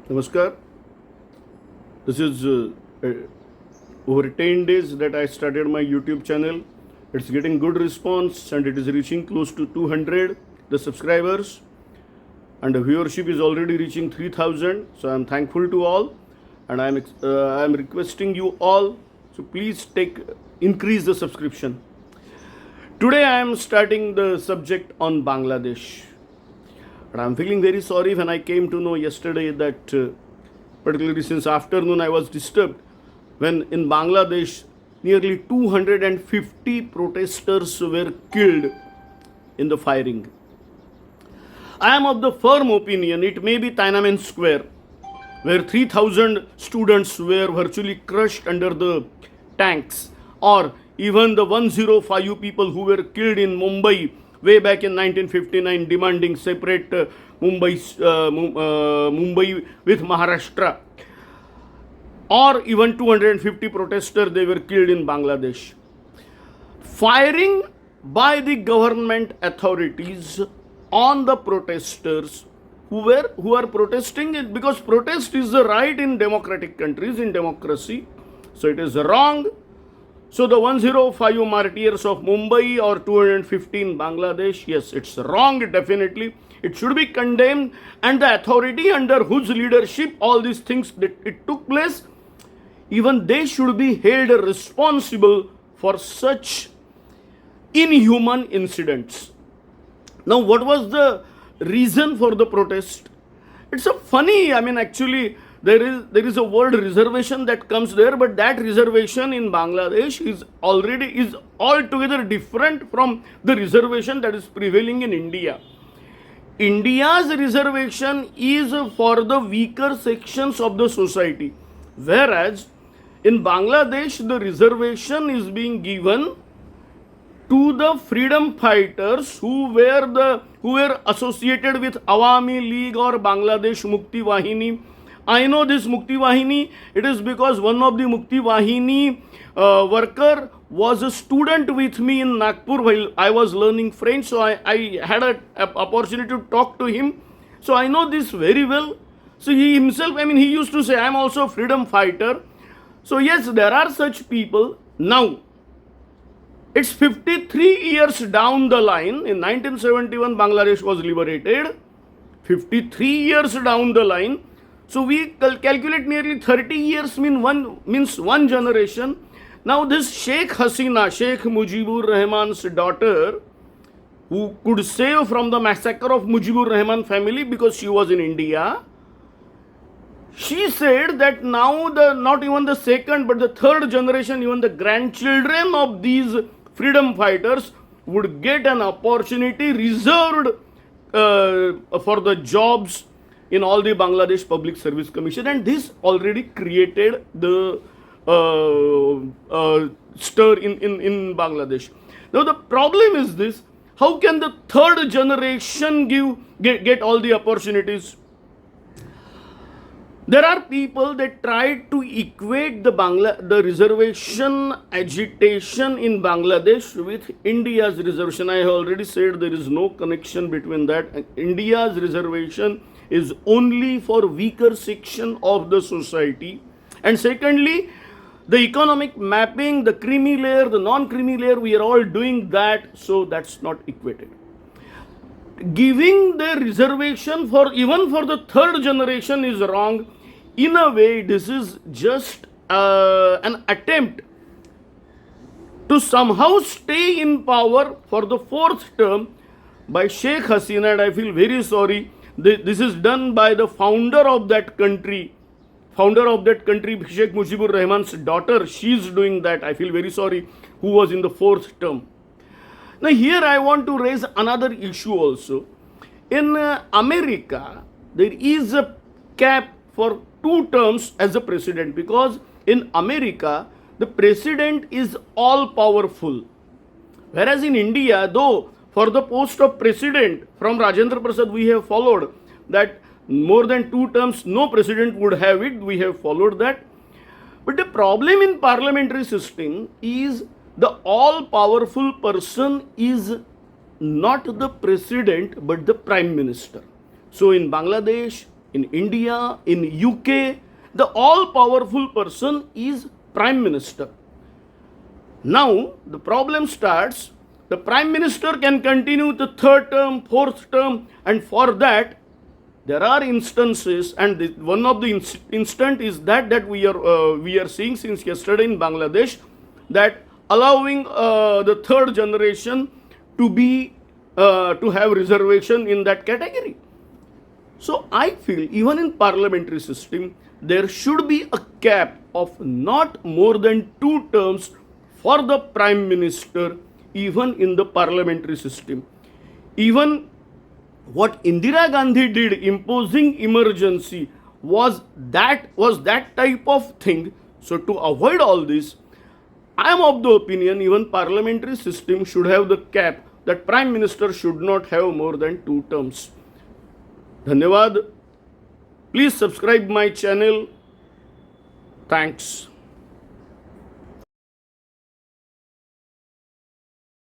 Namaskar. This is over 10 days that I started my YouTube channel. It's getting good response and it is reaching close to 200 the subscribers, and the viewership is already reaching 3000. So I'm thankful to all, and I'm requesting you all, so please increase the subscription. Today I am starting the subject on Bangladesh. But I'm feeling very sorry when I came to know yesterday that, particularly since afternoon, I was disturbed when in Bangladesh nearly 250 protesters were killed in the firing. I am of the firm opinion it may be Tiananmen Square, where 3,000 students were virtually crushed under the tanks, or even the 105 people who were killed in Mumbai way back in 1959 demanding separate Mumbai with Maharashtra, or even 250 protesters they were killed in Bangladesh. Firing by the government authorities on the protesters who are protesting it, because protest is the right in democratic countries, in democracy, so it is wrong. So the 105 martyrs of Mumbai or 215 Bangladesh, yes, it's wrong, definitely. It should be condemned, and the authority under whose leadership all these things that it took place, even they should be held responsible for such inhuman incidents. Now, what was the reason for the protest? It's a funny, actually, there is a word reservation that comes there, but that reservation in Bangladesh is altogether different from the reservation that is prevailing in India. India's reservation is for the weaker sections of the society, whereas in Bangladesh the reservation is being given to the freedom fighters who were associated with Awami League or Bangladesh Mukti Wahini. I know this Mukti Wahini, it is because one of the Mukti Wahini worker was a student with me in Nagpur while I was learning French, so I had an opportunity to talk to him. So I know this very well. So he himself, he used to say, I am also a freedom fighter. So yes, there are such people. Now, it's 53 years down the line. In 1971, Bangladesh was liberated. 53 years down the line. So we calculate nearly 30 years means one generation. Now this Sheikh Hasina, Sheikh Mujibur Rahman's daughter, who could save from the massacre of Mujibur Rahman family because she was in India, she said that now not even the second but the third generation, even the grandchildren of these freedom fighters would get an opportunity reserved for the jobs in all the Bangladesh Public Service Commission, and this already created the stir in Bangladesh. Now the problem is this: how can the third generation get all the opportunities? There are people that try to equate the reservation agitation in Bangladesh with India's reservation. I have already said there is no connection between that. India's reservation is only for weaker section of the society, and secondly, the economic mapping, the creamy layer, the non-creamy layer, we are all doing that, so that's not equated. Giving the reservation even for the third generation is wrong. In a way, this is just an attempt to somehow stay in power for the fourth term by Sheikh Hasina, and I feel very sorry. This is done by the founder of that country, Sheikh Mujibur Rahman's daughter. She is doing that. I feel very sorry, who was in the fourth term. Now here I want to raise another issue also. In America, there is a cap for 2 terms as a president, because in America, the president is all powerful. Whereas in India, though, for the post of president, from Rajendra Prasad, we have followed that more than 2 terms, no president would have it. We have followed that. But the problem in parliamentary system is the all-powerful person is not the president but the prime minister. So in Bangladesh, in India, in UK, the all-powerful person is Prime Minister. Now, the problem starts. The Prime Minister can continue the third term, fourth term, and for that, there are instances, and one of the instant is that we are seeing since yesterday in Bangladesh, that allowing the third generation to be to have reservation in that category. So I feel even in parliamentary system there should be a cap of not more than 2 terms for the Prime Minister, even in the parliamentary system. Even what Indira Gandhi did, imposing emergency, was that type of thing. So to avoid all this, I am of the opinion even parliamentary system should have the cap that Prime Minister should not have more than 2 terms. Dhanyavad. Please subscribe my channel. Thanks.